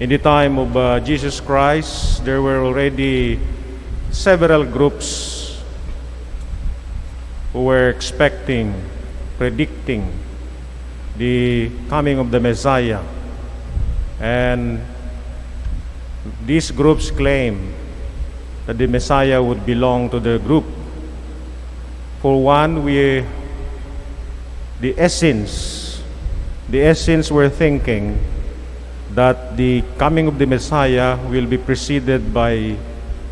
In the time of Jesus Christ, there were already several groups who were expecting, predicting the coming of the Messiah. And these groups claim that the Messiah would belong to the group. For one, the essence were thinking that the coming of the Messiah will be preceded by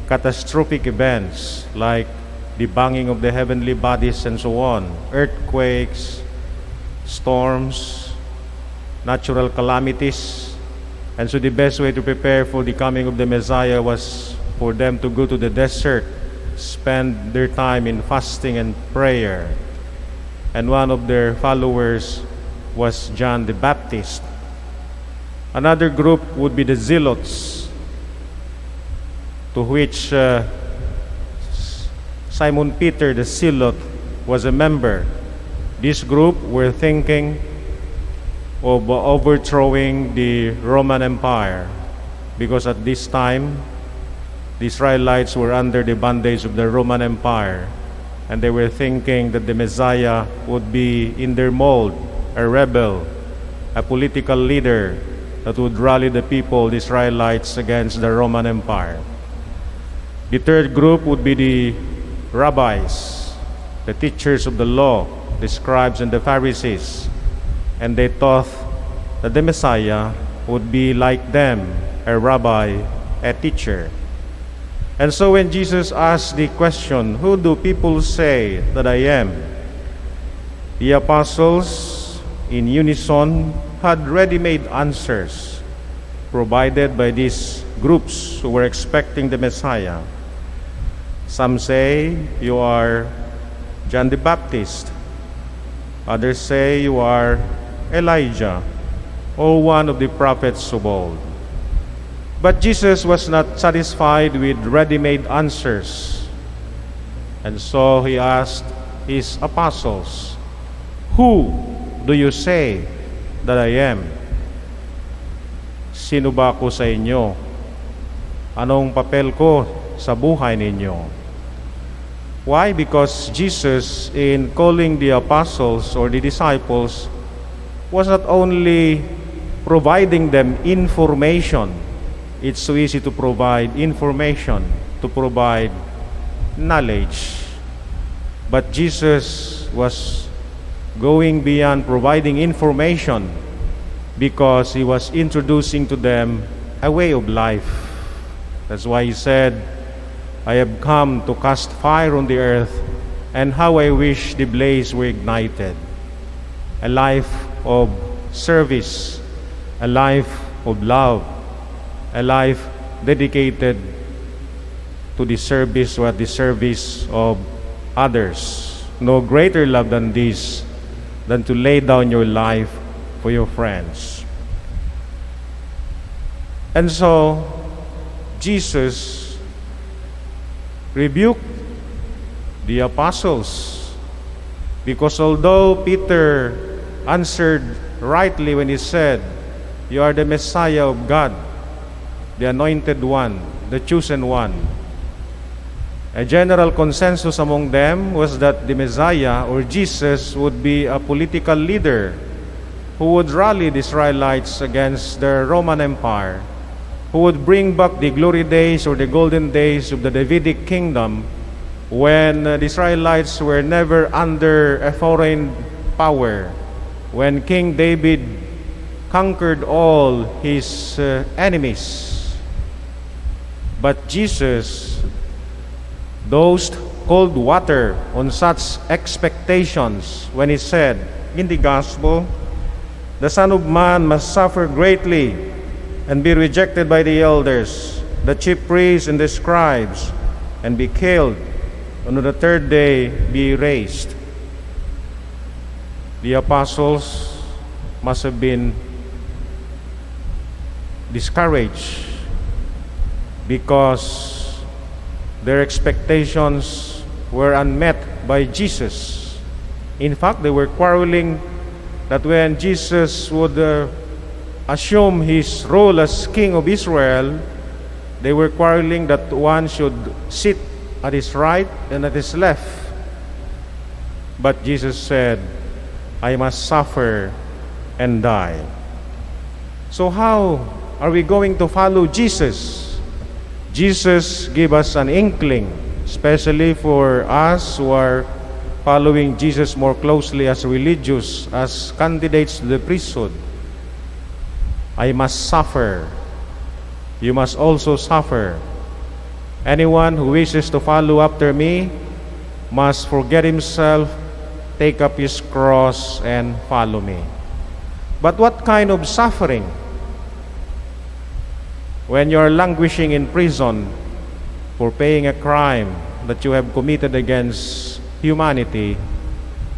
catastrophic events like the banging of the heavenly bodies and so on, earthquakes, storms, natural calamities. And so the best way to prepare for the coming of the Messiah was for them to go to the desert, spend their time in fasting and prayer. And one of their followers was John the Baptist. Another group would be the Zealots, to which Simon Peter the Zealot was a member. This group were thinking of overthrowing the Roman Empire, because at this time the Israelites were under the bondage of the Roman Empire, and they were thinking that the Messiah would be in their mold, a rebel, a political leader that would rally the people, the Israelites, against the Roman Empire. The third group would be the rabbis, the teachers of the law, the scribes and the Pharisees, and they thought that the Messiah would be like them, a rabbi, a teacher. And so when Jesus asked the question, "Who do people say that I am?" the apostles, in unison, had ready-made answers provided by these groups who were expecting the Messiah. Some say, "You are John the Baptist." Others say, "You are Elijah, or one of the prophets of old." But Jesus was not satisfied with ready-made answers. And so he asked his apostles, "Who do you say that I am?" Sino ba ako sa inyo? Anong papel ko sa buhay ninyo? Why? Because Jesus, in calling the apostles or the disciples, was not only providing them information. It's so easy to provide information, to provide knowledge. But Jesus was going beyond providing information, because he was introducing to them a way of life. That's why he said, "I have come to cast fire on the earth, and how I wish the blaze were ignited." A life of service, a life of love, a life dedicated to the service or at the service of others. No greater love than this, than to lay down your life for your friends. And so, Jesus rebuked the apostles, because although Peter answered rightly when he said, "You are the Messiah of God, the anointed one, the chosen one," a general consensus among them was that the Messiah, or Jesus, would be a political leader who would rally the Israelites against the Roman Empire, who would bring back the glory days or the golden days of the Davidic kingdom, when the Israelites were never under a foreign power, when King David conquered all his enemies. But Jesus dosed cold water on such expectations when he said in the gospel, "The Son of Man must suffer greatly and be rejected by the elders, the chief priests and the scribes, and be killed, and on the third day be raised." The apostles must have been discouraged, because their expectations were unmet by Jesus. In fact, they were quarreling that when Jesus would assume his role as king of Israel, they were quarreling that one should sit at his right and at his left. But Jesus said, I must suffer and die. So how are we going to follow Jesus? Jesus gave us an inkling, especially for us who are following Jesus more closely as religious, as candidates to the priesthood. I must suffer. You must also suffer. Anyone who wishes to follow after me must forget himself, take up his cross, and follow me. But what kind of suffering? When you are languishing in prison for paying a crime that you have committed against humanity,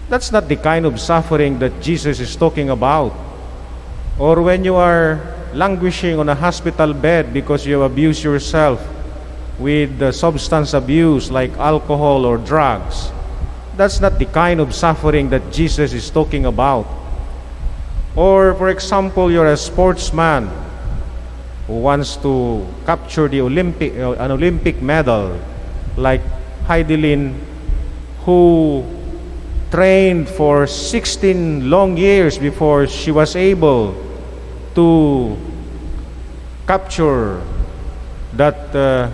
that's not the kind of suffering that Jesus is talking about. Or when you are languishing on a hospital bed because you have abused yourself with substance abuse like alcohol or drugs, that's not the kind of suffering that Jesus is talking about. Or for example, you're a sportsman who wants to capture the an Olympic medal, like Heidelin, who trained for 16 long years before she was able to capture that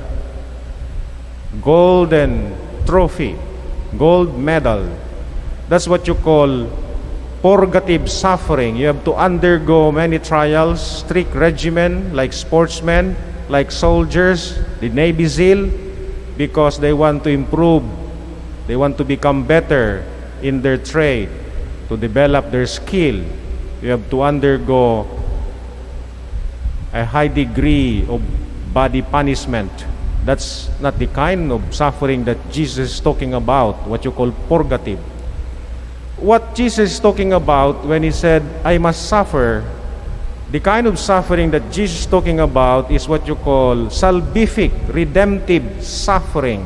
golden trophy, gold medal. That's what you call purgative suffering. You have to undergo many trials, strict regimen, like sportsmen, like soldiers, the Navy SEAL, because they want to improve, they want to become better in their trade, to develop their skill. You have to undergo a high degree of body punishment. That's not the kind of suffering that Jesus is talking about, what you call purgative. What Jesus is talking about when he said, I must suffer, the kind of suffering that Jesus is talking about is what you call salvific, redemptive suffering.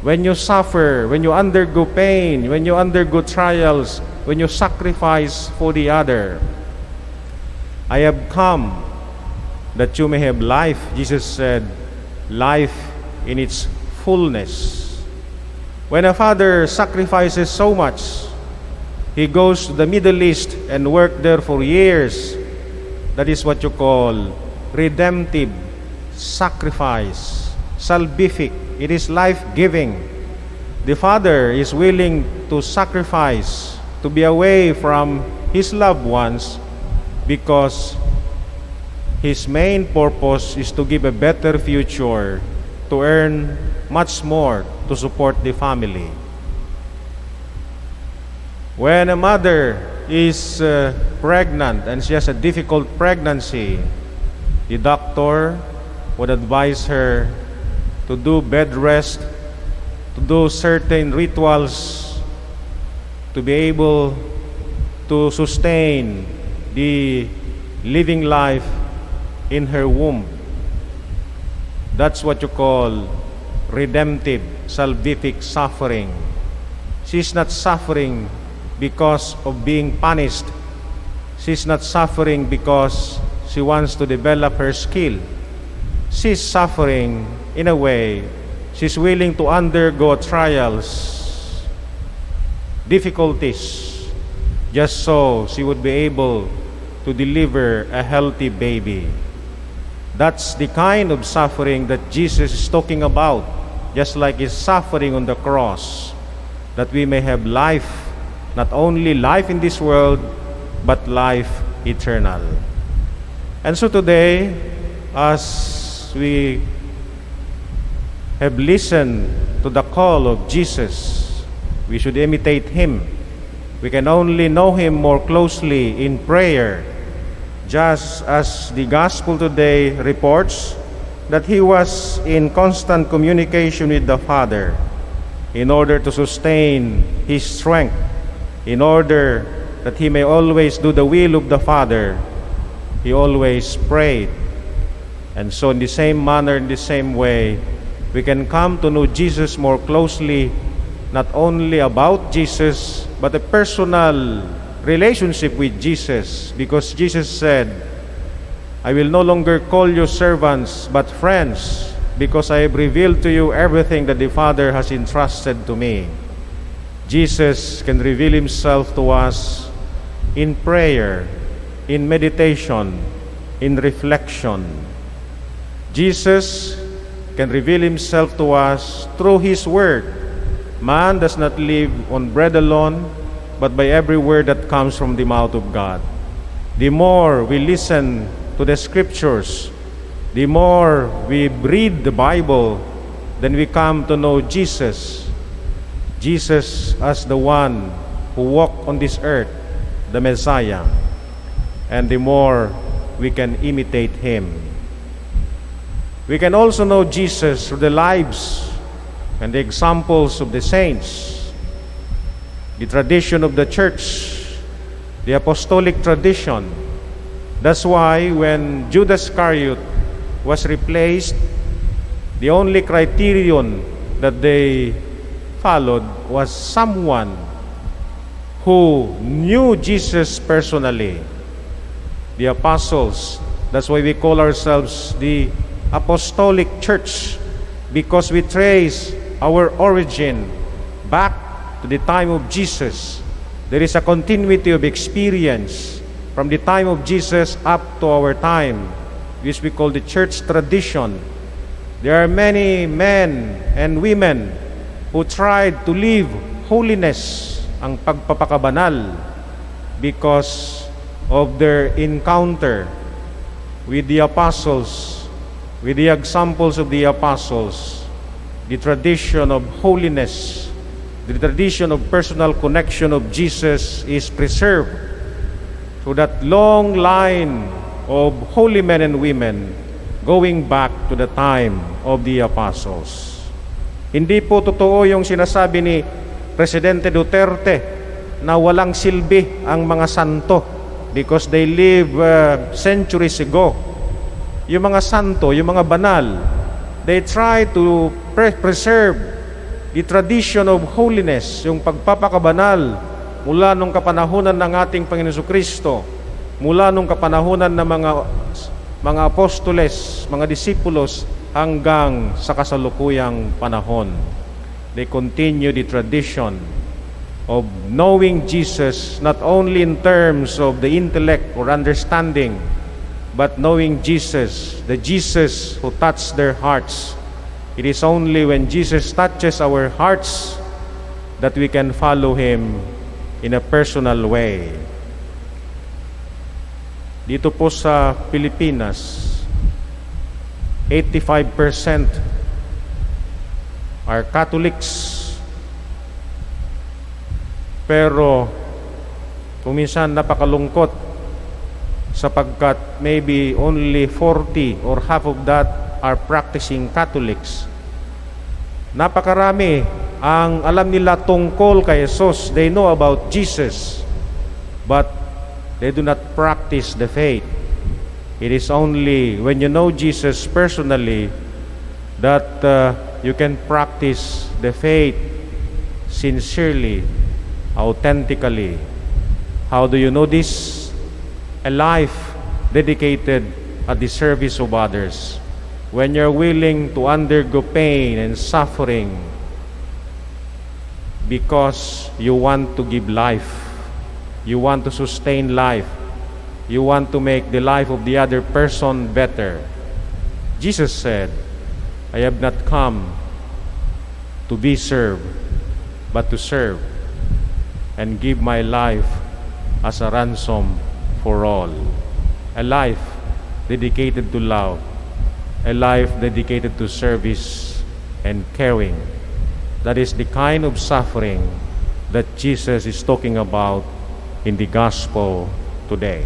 When you suffer, when you undergo pain, when you undergo trials, when you sacrifice for the other. I have come that you may have life, Jesus said, life in its fullness. When a father sacrifices so much, he goes to the Middle East and works there for years. That is what you call redemptive sacrifice, salvific. It is life-giving. The father is willing to sacrifice, to be away from his loved ones, because his main purpose is to give a better future, to earn much more to support the family. When a mother is pregnant and she has a difficult pregnancy, the doctor would advise her to do bed rest, to do certain rituals to be able to sustain the living life in her womb. That's what you call redemptive, salvific suffering. She's not suffering because of being punished. She's not suffering because she wants to develop her skill. She's suffering in a way. She's willing to undergo trials, difficulties, just so she would be able to deliver a healthy baby. That's the kind of suffering that Jesus is talking about, just like his suffering on the cross, that we may have life, not only life in this world, but life eternal. And so today, as we have listened to the call of Jesus, we should imitate him. We can only know him more closely in prayer, just as the gospel today reports that he was in constant communication with the Father in order to sustain his strength, in order that he may always do the will of the Father. He always prayed. And so in the same manner, in the same way, we can come to know Jesus more closely, not only about Jesus, but a personal relationship with Jesus, because Jesus said, I will no longer call you servants, but friends, because I have revealed to you everything that the Father has entrusted to me. Jesus can reveal himself to us in prayer, in meditation, in reflection. Jesus can reveal himself to us through his word. Man does not live on bread alone, but by every word that comes from the mouth of God. The more we listen to the scriptures, the more we read the Bible, then we come to know Jesus. Jesus as the one who walked on this earth, the Messiah. And the more we can imitate him. We can also know Jesus through the lives and the examples of the saints, the tradition of the church, the apostolic tradition. That's why when Judas Iscariot was replaced, the only criterion that they followed was someone who knew Jesus personally. The apostles. That's why we call ourselves the apostolic church, because we trace our origin back to the time of Jesus. There is a continuity of experience from the time of Jesus up to our time, which we call the church tradition. There are many men and women who tried to live holiness, ang pagpapakabanal, because of their encounter with the apostles, with the examples of the apostles. The tradition of holiness, the tradition of personal connection of Jesus is preserved through that long line of holy men and women going back to the time of the apostles. Hindi po totoo yung sinasabi ni Presidente Duterte na walang silbi ang mga santo because they live centuries ago. Yung mga santo, yung mga banal, they try to preserve the tradition of holiness, yung pagpapakabanal mula nung kapanahunan ng ating Panginoon Jesucristo, mula nung kapanahunan ng mga apostoles, mga disipulos, hanggang sa kasalukuyang panahon. They continue the tradition of knowing Jesus not only in terms of the intellect or understanding, but knowing Jesus, the Jesus who touched their hearts. It is only when Jesus touches our hearts that we can follow him in a personal way. Dito po sa Pilipinas, 85% are Catholics. Pero kuminsan napakalungkot sapagkat maybe only 40 or half of that are practicing Catholics. Napakarami ang alam nila tungkol kay Jesus. They know about Jesus, but they do not practice the faith. It is only when you know Jesus personally that you can practice the faith sincerely, authentically. How do you know this? A life dedicated at the service of others. When you're willing to undergo pain and suffering because you want to give life, you want to sustain life, you want to make the life of the other person better. Jesus said, I have not come to be served, but to serve and give my life as a ransom for all. A life dedicated to love, a life dedicated to service and caring. That is the kind of suffering that Jesus is talking about in the gospel today.